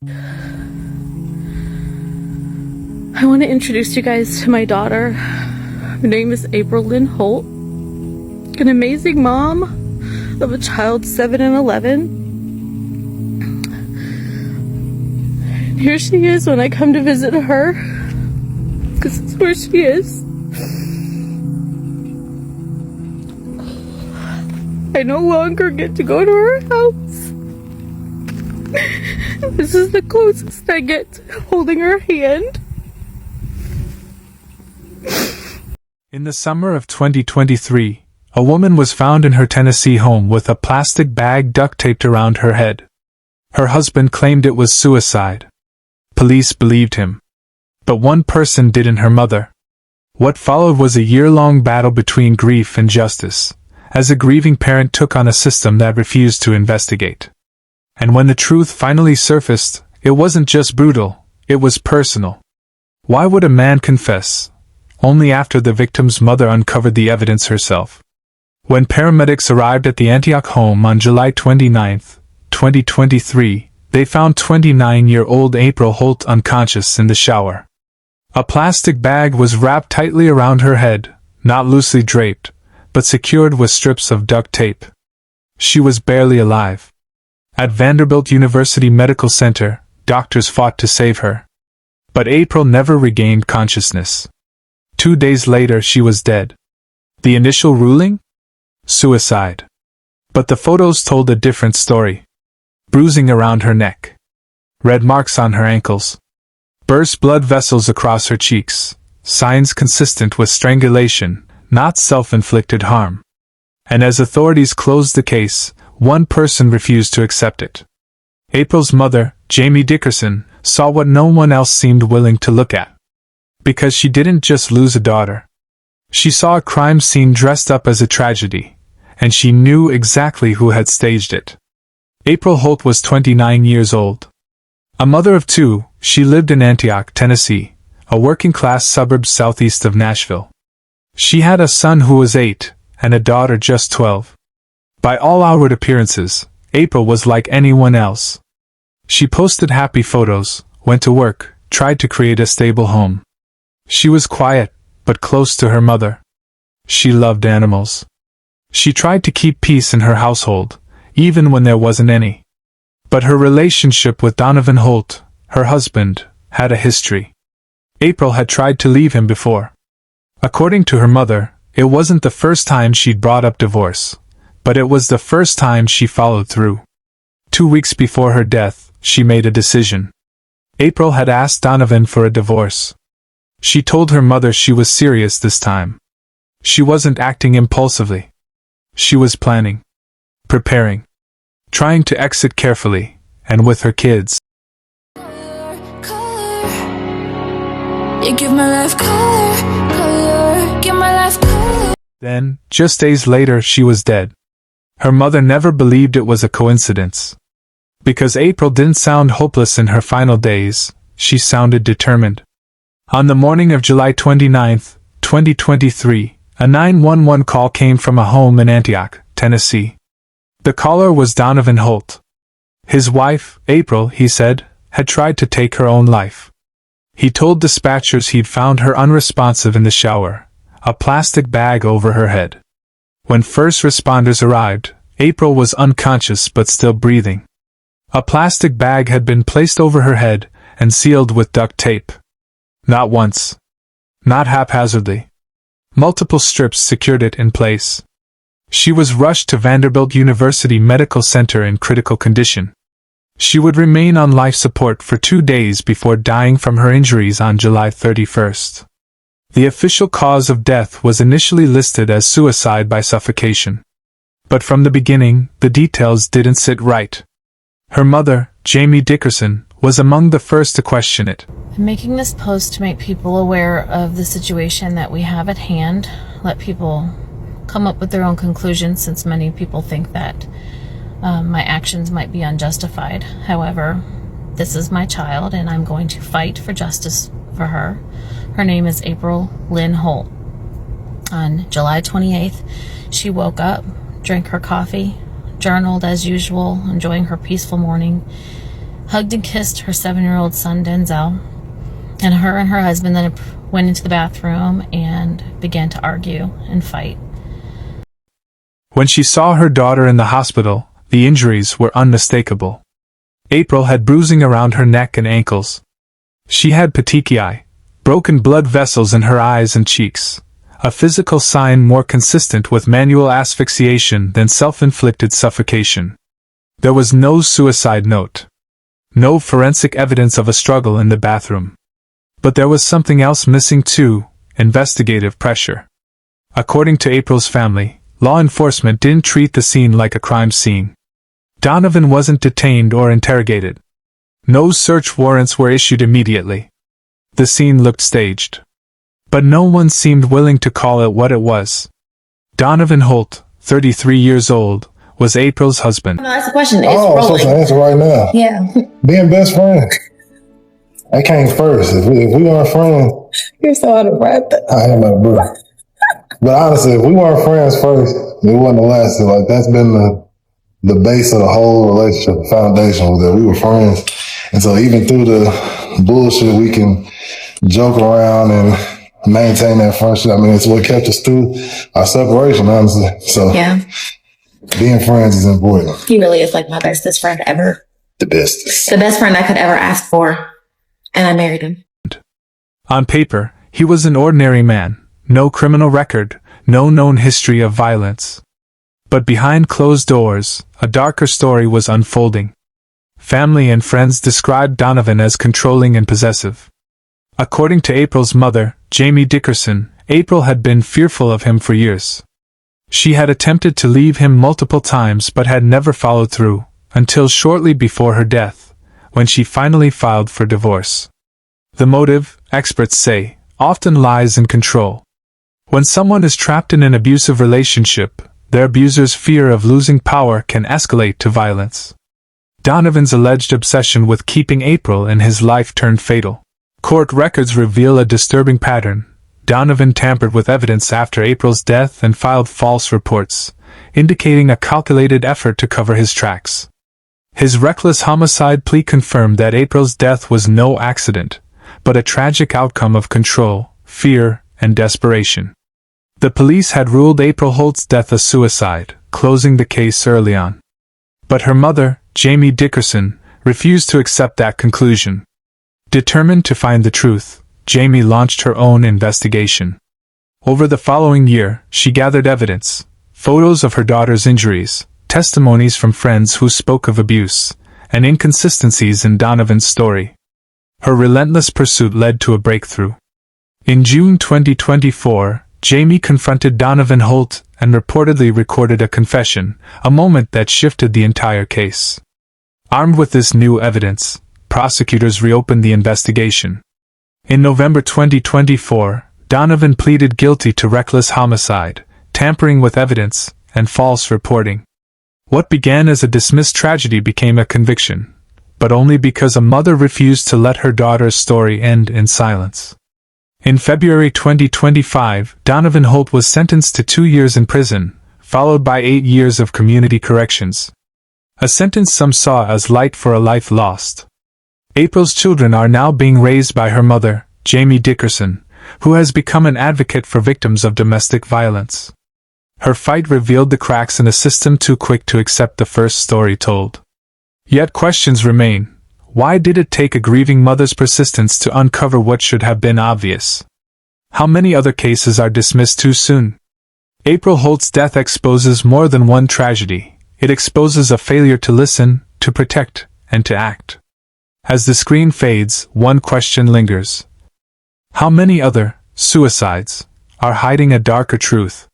I want to introduce you guys to my daughter. Her name is April Holt, an amazing mom of a child 7 and 11. Here she is when I come to visit her, because it's where she is. I no longer get to go to her house. This is the closest I get to holding her hand. In the summer of 2023, a woman was found in her Tennessee home with a plastic bag duct taped around her head. Her husband claimed it was suicide. Police believed him. But one person didn't: her mother. What followed was a year-long battle between grief and justice, as a grieving parent took on a system that refused to investigate. And when the truth finally surfaced, it wasn't just brutal, it was personal. Why would a man confess? Only after the victim's mother uncovered the evidence herself. When paramedics arrived at the Antioch home on July 29, 2023, they found 29-year-old April Holt unconscious in the shower. A plastic bag was wrapped tightly around her head, not loosely draped, but secured with strips of duct tape. She was barely alive. At Vanderbilt University Medical Center, doctors fought to save her. But April never regained consciousness. 2 days later she was dead. The initial ruling? Suicide. But the photos told a different story. Bruising around her neck. Red marks on her ankles. Burst blood vessels across her cheeks. Signs consistent with strangulation, not self-inflicted harm. And as authorities closed the case, one person refused to accept it. April's mother, Jamie Dickerson, saw what no one else seemed willing to look at. Because she didn't just lose a daughter. She saw a crime scene dressed up as a tragedy, and she knew exactly who had staged it. April Holt was 29 years old. A mother of 2, she lived in Antioch, Tennessee, a working-class suburb southeast of Nashville. She had a son who was 8, and a daughter just 12. By all outward appearances, April was like anyone else. She posted happy photos, went to work, tried to create a stable home. She was quiet, but close to her mother. She loved animals. She tried to keep peace in her household, even when there wasn't any. But her relationship with Donovan Holt, her husband, had a history. April had tried to leave him before. According to her mother, it wasn't the first time she'd brought up divorce, but it was the first time she followed through. 2 weeks before her death, she made a decision. April had asked Donovan for a divorce. She told her mother she was serious this time. She wasn't acting impulsively. She was planning. Preparing. Trying to exit carefully, and with her kids. You give my life color, give my life color. Then, just days later, she was dead. Her mother never believed it was a coincidence. Because April didn't sound hopeless in her final days, she sounded determined. On the morning of July 29, 2023, a 911 call came from a home in Antioch, Tennessee. The caller was Donovan Holt. His wife, April, he said, had tried to take her own life. He told dispatchers he'd found her unresponsive in the shower, a plastic bag over her head. When first responders arrived, April was unconscious but still breathing. A plastic bag had been placed over her head and sealed with duct tape. Not once. Not haphazardly. Multiple strips secured it in place. She was rushed to Vanderbilt University Medical Center in critical condition. She would remain on life support for 2 days before dying from her injuries on July 31st. The official cause of death was initially listed as suicide by suffocation. But from the beginning, the details didn't sit right. Her mother, Jamie Dickerson, was among the first to question it. I'm making this post to make people aware of the situation that we have at hand, let people come up with their own conclusions, since many people think that my actions might be unjustified. However, this is my child and I'm going to fight for justice for her. Her name is April Holt. On July 28th, she woke up, drank her coffee, journaled as usual, enjoying her peaceful morning, hugged and kissed her 7-year-old son, Denzel, and her husband then went into the bathroom and began to argue and fight. When she saw her daughter in the hospital, the injuries were unmistakable. April had bruising around her neck and ankles. She had petechiae, broken blood vessels in her eyes and cheeks, a physical sign more consistent with manual asphyxiation than self-inflicted suffocation. There was no suicide note. No forensic evidence of a struggle in the bathroom. But there was something else missing too: investigative pressure. According to April's family, law enforcement didn't treat the scene like a crime scene. Donovan wasn't detained or interrogated. No search warrants were issued immediately. The scene looked staged. But no one seemed willing to call it what it was. Donovan Holt, 33 years old, was April's husband. No, that's the question. It's I'm supposed to answer right now. Yeah. Being best friends. That came first. If we weren't friends, You're so out of breath. I am out of breath. But honestly, if we weren't friends first, it wouldn't have lasted. Like, that's been the base of the whole relationship, the foundation was that we were friends. And so even through the bullshit, we can joke around and maintain that friendship. I mean, it's what kept us through our separation, honestly. So Yeah. being friends is important. He really is like my bestest friend ever. The best. The best friend I could ever ask for. And I married him. On paper, he was an ordinary man, no criminal record, no known history of violence. But behind closed doors, a darker story was unfolding. Family and friends described Donovan as controlling and possessive. According to April's mother, Jamie Dickerson, April had been fearful of him for years. She had attempted to leave him multiple times but had never followed through, until shortly before her death, when she finally filed for divorce. The motive, experts say, often lies in control. When someone is trapped in an abusive relationship, their abuser's fear of losing power can escalate to violence. Donovan's alleged obsession with keeping April in his life turned fatal. Court records reveal a disturbing pattern. Donovan tampered with evidence after April's death and filed false reports, indicating a calculated effort to cover his tracks. His reckless homicide plea confirmed that April's death was no accident, but a tragic outcome of control, fear, and desperation. The police had ruled April Holt's death a suicide, closing the case early on. But her mother, Jamie Dickerson, refused to accept that conclusion. Determined to find the truth, Jamie launched her own investigation. Over the following year, she gathered evidence, photos of her daughter's injuries, testimonies from friends who spoke of abuse, and inconsistencies in Donovan's story. Her relentless pursuit led to a breakthrough. In June 2024, Jamie confronted Donovan Holt and reportedly recorded a confession, a moment that shifted the entire case. Armed with this new evidence, prosecutors reopened the investigation. In November 2024, Donovan pleaded guilty to reckless homicide, tampering with evidence, and false reporting. What began as a dismissed tragedy became a conviction, but only because a mother refused to let her daughter's story end in silence. In February 2025, Donovan Holt was sentenced to 2 years in prison, followed by 8 years of community corrections. A sentence some saw as light for a life lost. April's children are now being raised by her mother, Jamie Dickerson, who has become an advocate for victims of domestic violence. Her fight revealed the cracks in a system too quick to accept the first story told. Yet questions remain. Why did it take a grieving mother's persistence to uncover what should have been obvious? How many other cases are dismissed too soon? April Holt's death exposes more than one tragedy. It exposes a failure to listen, to protect, and to act. As the screen fades, one question lingers. How many other suicides are hiding a darker truth?